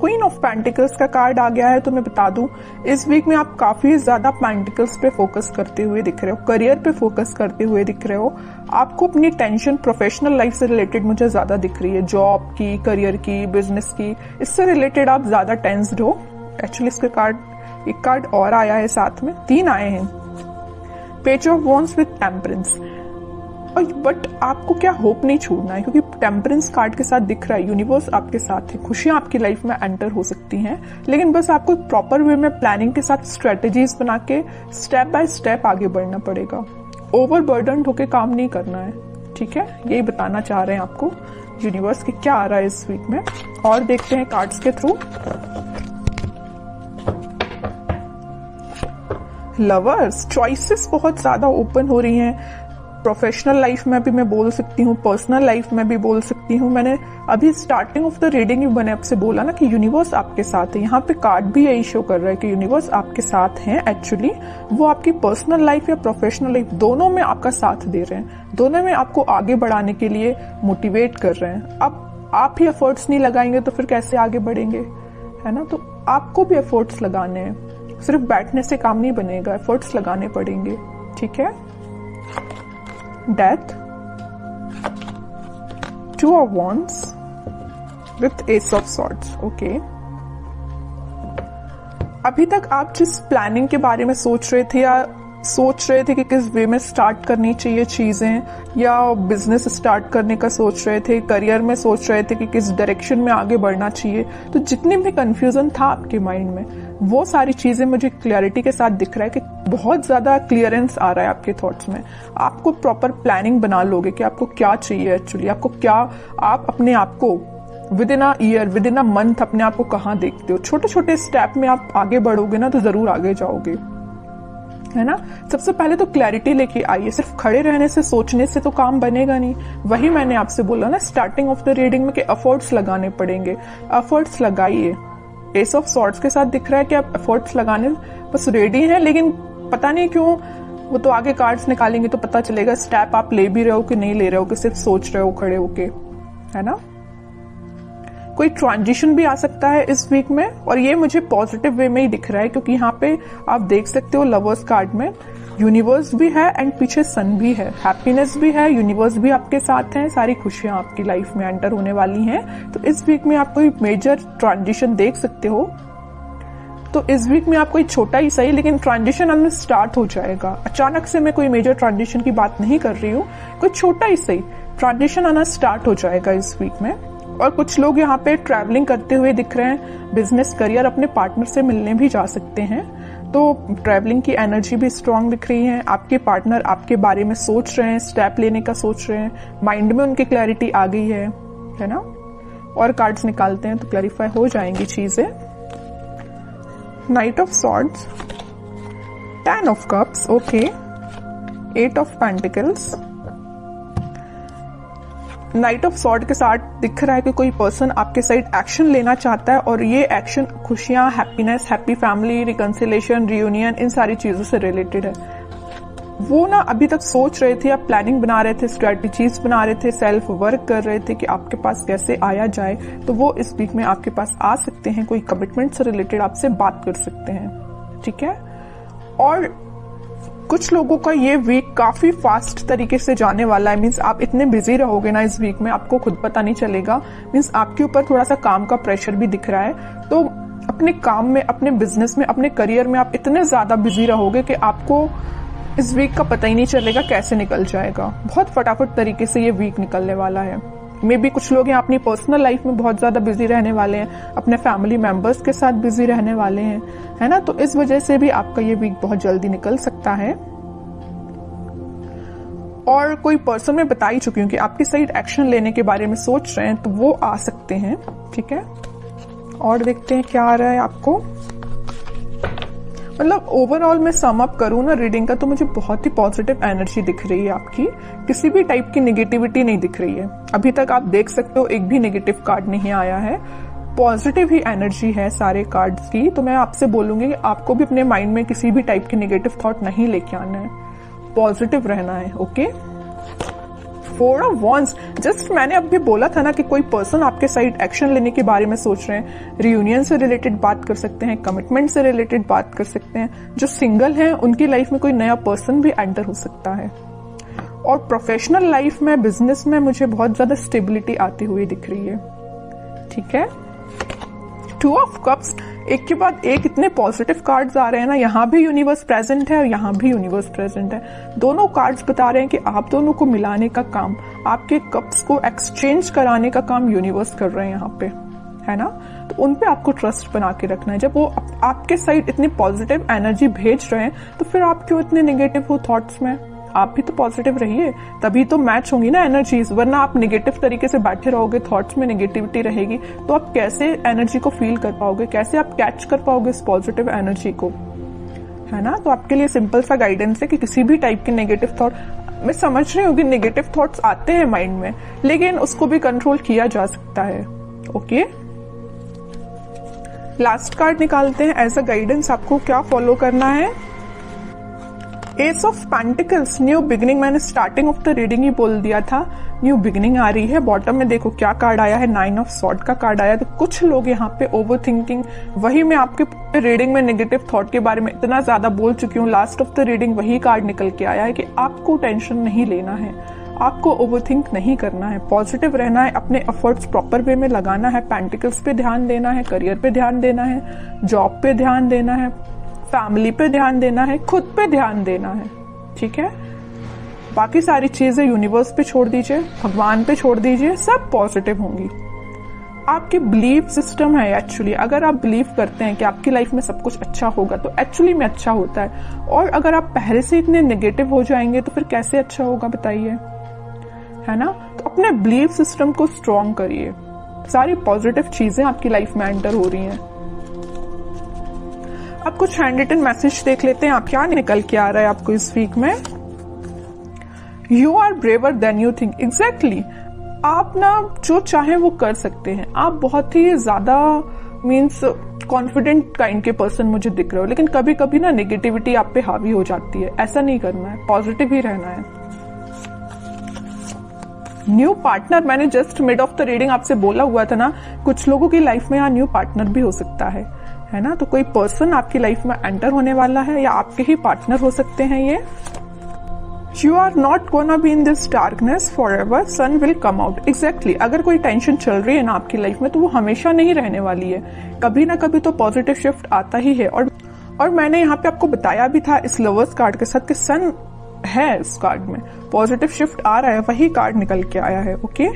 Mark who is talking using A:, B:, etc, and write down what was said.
A: Queen of pentacles का card आ गया है। तो मैं बता दूं, इस वीक में आप काफी ज्यादा पेंटिकल्स पे फोकस करते हुए दिख रहे हो, करियर पे फोकस करते हुए दिख रहे हो। आपको अपनी टेंशन प्रोफेशनल लाइफ से रिलेटेड मुझे ज्यादा दिख रही है, जॉब की, करियर की, बिजनेस की, इससे रिलेटेड आप ज्यादा टेंस्ड हो। एक्चुअली इसके कार्ड, एक कार्ड और आया है साथ में, 3 आए हैं, page of wands with temperance. But आपको क्या होप नहीं छोड़ना है, क्योंकि टेम्परेंस कार्ड के साथ दिख रहा है यूनिवर्स आपके साथ है, खुशियां आपकी लाइफ में एंटर हो सकती हैं, लेकिन बस आपको प्रॉपर वे में प्लानिंग के साथ स्ट्रेटेजीज बना के स्टेप बाय स्टेप आगे बढ़ना पड़ेगा। ओवरबर्डन होके काम नहीं करना है, ठीक है। यही बताना चाह रहे हैं आपको यूनिवर्स की क्या आ रहा है इस वीक में। और देखते हैं कार्ड्स के थ्रू। लवर्स, चॉइसेस बहुत ज्यादा ओपन हो रही हैं। प्रोफेशनल लाइफ में भी मैं बोल सकती हूँ, पर्सनल लाइफ में भी बोल सकती हूँ। मैंने अभी स्टार्टिंग ऑफ द रीडिंग मैंने आपसे बोला ना कि यूनिवर्स आपके साथ है। यहाँ पे कार्ड भी यही शो कर रहा है कि यूनिवर्स आपके साथ हैं। एक्चुअली वो आपकी पर्सनल लाइफ या प्रोफेशनल लाइफ दोनों में आपका साथ दे रहे हैं, दोनों में आपको आगे बढ़ाने के लिए मोटिवेट कर रहे हैं। अब आप ही एफर्ट्स नहीं लगाएंगे तो फिर कैसे आगे बढ़ेंगे, है ना। तो आपको भी एफर्ट्स लगाने हैं, सिर्फ बैठने से काम नहीं बनेगा, एफर्ट्स लगाने पड़ेंगे, ठीक है। Death, 2 of Wands with Ace of Swords, okay। अभी तक आप जिस प्लानिंग के बारे में सोच रहे थे या सोच रहे थे कि किस वे में स्टार्ट करनी चाहिए चीजें, या बिजनेस स्टार्ट करने का सोच रहे थे, करियर में सोच रहे थे कि किस डायरेक्शन में आगे बढ़ना चाहिए, तो जितने भी कंफ्यूजन था आपके माइंड में, वो सारी चीजें मुझे क्लैरिटी के साथ दिख रहा है कि बहुत ज्यादा क्लियरेंस आ रहा है आपके थॉट्स में। आपको प्रॉपर प्लानिंग बना लोगे कि आपको क्या चाहिए एक्चुअली, आपको क्या, आप अपने आप को with in a year, with in a month अपने आप को कहाँ देखते हो। छोटे छोटे स्टेप में आप आगे बढ़ोगे ना तो जरूर आगे जाओगे, है ना। सबसे पहले तो क्लैरिटी लेके आइए, सिर्फ खड़े रहने से, सोचने से तो काम बनेगा नहीं। वही मैंने आपसे बोला ना स्टार्टिंग ऑफ द रीडिंग में कि एफर्ट्स लगाने पड़ेंगे, एफर्ट्स लगाइए। एस ऑफ सॉर्ड्स के साथ दिख रहा है कि आप एफर्ट्स लगाने बस रेडी हैं, लेकिन पता नहीं क्यों, वो तो आगे कार्ड्स निकालेंगे तो पता चलेगा स्टेप आप ले भी रहे हो कि नहीं ले रहे हो, कि सिर्फ सोच रहे हो खड़े होके, है ना। कोई ट्रांजिशन भी आ सकता है इस वीक में, और ये मुझे पॉजिटिव वे में ही दिख रहा है, क्योंकि यहाँ पे आप देख सकते हो लवर्स कार्ड में यूनिवर्स भी है एंड पीछे सन भी है, हैप्पीनेस भी है, यूनिवर्स भी आपके साथ है, सारी खुशियां आपकी लाइफ में एंटर होने वाली हैं। तो इस वीक में आप कोई मेजर ट्रांजिशन देख सकते हो। तो इस वीक में आप कोई छोटा ही सही, लेकिन ट्रांजिशन अब स्टार्ट हो जाएगा। अचानक से मैं कोई मेजर ट्रांजिशन की बात नहीं कर रही हूँ, कोई छोटा ही सही ट्रांजिशन आना स्टार्ट हो जाएगा इस वीक में। और कुछ लोग यहाँ पे ट्रैवलिंग करते हुए दिख रहे हैं, बिजनेस करियर, अपने पार्टनर से मिलने भी जा सकते हैं। तो ट्रैवलिंग की एनर्जी भी स्ट्रांग दिख रही है। आपके पार्टनर आपके बारे में सोच रहे हैं, स्टेप लेने का सोच रहे हैं, माइंड में उनकी क्लैरिटी आ गई है ना। और कार्ड्स निकालते हैं तो क्लैरिफाई हो जाएंगी चीजें। Night of swords, 10 of cups, okay, 8 of pentacles. Night of sword के साथ दिख रहा है कि कोई पर्सन आपके साइड एक्शन लेना चाहता है, और ये एक्शन खुशियां, happiness, happy family, reconciliation, reunion, इन सारी चीजों से रिलेटेड है। वो ना अभी तक सोच रहे थे, आप प्लानिंग बना रहे थे, स्ट्रेटेजीज बना रहे थे, सेल्फ वर्क कर रहे थे कि आपके पास कैसे आया जाए, तो वो इस वीक में आपके पास आ सकते हैं। कोई कमिटमेंट से रिलेटेड आपसे बात कर सकते हैं, ठीक है। और कुछ लोगों का ये वीक काफी फास्ट तरीके से जाने वाला है। मीन्स आप इतने बिजी रहोगे ना इस वीक में, आपको खुद पता नहीं चलेगा। मीन्स आपके ऊपर थोड़ा सा काम का प्रेशर भी दिख रहा है। तो अपने काम में, अपने बिजनेस में, अपने करियर में आप इतने ज्यादा बिजी रहोगे कि आपको इस वीक का पता ही नहीं चलेगा कैसे निकल जाएगा। बहुत फटाफट तरीके से ये वीक निकलने वाला है। मे बी कुछ लोग यहाँ अपनी पर्सनल लाइफ में बहुत ज्यादा बिजी रहने वाले हैं, अपने फैमिली मेंबर्स के साथ बिजी रहने वाले हैं, है ना। तो इस वजह से भी आपका ये वीक बहुत जल्दी निकल सकता है। और कोई पर्सन मैं बता ही चुकी हूँ कि आपकी साइड एक्शन लेने के बारे में सोच रहे हैं, तो वो आ सकते हैं, ठीक है। और देखते हैं क्या आ रहा है आपको। मतलब ओवरऑल मैं सम अप करूँ ना रीडिंग का, तो मुझे बहुत ही पॉजिटिव एनर्जी दिख रही है आपकी। किसी भी टाइप की नेगेटिविटी नहीं दिख रही है। अभी तक आप देख सकते हो एक भी नेगेटिव कार्ड नहीं आया है, पॉजिटिव ही एनर्जी है सारे कार्ड्स की। तो मैं आपसे बोलूंगी कि आपको भी अपने माइंड में किसी भी टाइप के नेगेटिव थॉट नहीं लेके आना है, पॉजिटिव रहना है, ओके। 4 ऑफ वॉन्ड्स, जस्ट मैंने अभी बोला था ना कि कोई पर्सन आपके साइड एक्शन लेने के बारे में सोच रहे हैं। रियूनियन से रिलेटेड बात कर सकते हैं, कमिटमेंट से रिलेटेड बात कर सकते हैं। जो सिंगल हैं उनकी लाइफ में कोई नया पर्सन भी एंटर हो सकता है। और प्रोफेशनल लाइफ में, बिजनेस में मुझे बहुत ज्यादा स्टेबिलिटी आती हुई दिख रही है। ठीक है, 2 ऑफ कप्स, एक के बाद एक इतने पॉजिटिव कार्ड्स आ रहे हैं ना। यहाँ भी यूनिवर्स प्रेजेंट है और यहाँ भी यूनिवर्स प्रेजेंट है। दोनों कार्ड्स बता रहे हैं कि आप दोनों को मिलाने का काम, आपके कप्स को एक्सचेंज कराने का काम यूनिवर्स कर रहे हैं यहाँ पे, है ना। तो उन पे आपको ट्रस्ट बना के रखना है। जब वो आपके साइड इतनी पॉजिटिव एनर्जी भेज रहे हैं तो फिर आप क्यों इतने नेगेटिव हो थॉट्स में। आप भी तो पॉजिटिव रहिए, तभी तो मैच होंगी ना एनर्जीज। वरना आप नेगेटिव तरीके से बैठे रहोगे, थॉट्स में नेगेटिविटी रहेगी, तो आप कैसे एनर्जी को फील कर पाओगे, कैसे आप कैच कर पाओगे इस पॉजिटिव एनर्जी को, है ना। तो आपके लिए सिंपल सा गाइडेंस है कि किसी भी टाइप के नेगेटिव थॉट, मैं समझ रही हूँ कि नेगेटिव थॉट्स आते हैं माइंड में, लेकिन उसको भी कंट्रोल किया जा सकता है। ओके, लास्ट कार्ड निकालते हैं एज अ गाइडेंस, आपको क्या फॉलो करना है। S of pentacles, new beginning, मैंने स्टार्टिंग ऑफ द रीडिंग ही बोल दिया था, न्यू बिगिनिंग आ रही है। बॉटम में देखो क्या कार्ड आया है, 9 ऑफ सॉर्ड का कार्ड आया। तो कुछ लोग यहाँ पे ओवर थिंकिंग, वही मैं आपके रीडिंग में नेगेटिव थॉट के बारे में इतना ज्यादा बोल चुकी हूँ, लास्ट ऑफ द रीडिंग वही कार्ड निकल के आया है कि आपको टेंशन नहीं लेना है, आपको ओवरथिंक नहीं करना है, पॉजिटिव रहना है, अपने एफर्ट्स प्रॉपर वे में लगाना है, पेंटिकल्स पे ध्यान देना है, करियर पे ध्यान देना है, जॉब पे ध्यान देना है, फैमिली पे ध्यान देना है, खुद पे ध्यान देना है। ठीक है, बाकी सारी चीजें यूनिवर्स पे छोड़ दीजिए, भगवान पे छोड़ दीजिए, सब पॉजिटिव होंगी। आपकी बिलीफ सिस्टम है एक्चुअली, अगर आप बिलीव करते हैं कि आपकी लाइफ में सब कुछ अच्छा होगा तो एक्चुअली में अच्छा होता है। और अगर आप पहले से इतने नेगेटिव हो जाएंगे तो फिर कैसे अच्छा होगा बताइए, है ना। तो अपने बिलीफ सिस्टम को स्ट्रॉन्ग करिए, सारी पॉजिटिव चीजें आपकी लाइफ में एंटर हो रही हैं। अब कुछ हैंड रिटन मैसेज देख लेते हैं, आप क्या निकल के आ रहा है आपको इस वीक में। You are braver than you think, exactly, आप ना जो चाहे वो कर सकते हैं। आप बहुत ही ज्यादा मीन्स कॉन्फिडेंट काइंड के पर्सन मुझे दिख रहे हो, लेकिन कभी कभी ना नेगेटिविटी आप पे हावी हो जाती है। ऐसा नहीं करना है, पॉजिटिव ही रहना है। न्यू पार्टनर, मैंने just mid of the reading आपसे बोला हुआ था ना, कुछ लोगों की लाइफ में यहाँ न्यू पार्टनर भी हो सकता है ना। तो कोई पर्सन आपकी लाइफ में एंटर होने वाला है या आपके ही पार्टनर हो सकते हैं ये। You are not gonna be in this darkness forever, sun will come out, exactly. अगर कोई टेंशन चल रही है ना आपकी लाइफ में तो वो हमेशा नहीं रहने वाली है, कभी ना कभी तो पॉजिटिव शिफ्ट आता ही है। और मैंने यहाँ पे आपको बताया भी था इस लवर्स कार्ड के साथ कि सन है इस कार्ड में, पॉजिटिव शिफ्ट आ रहा है, वही कार्ड निकल के आया है। ओके,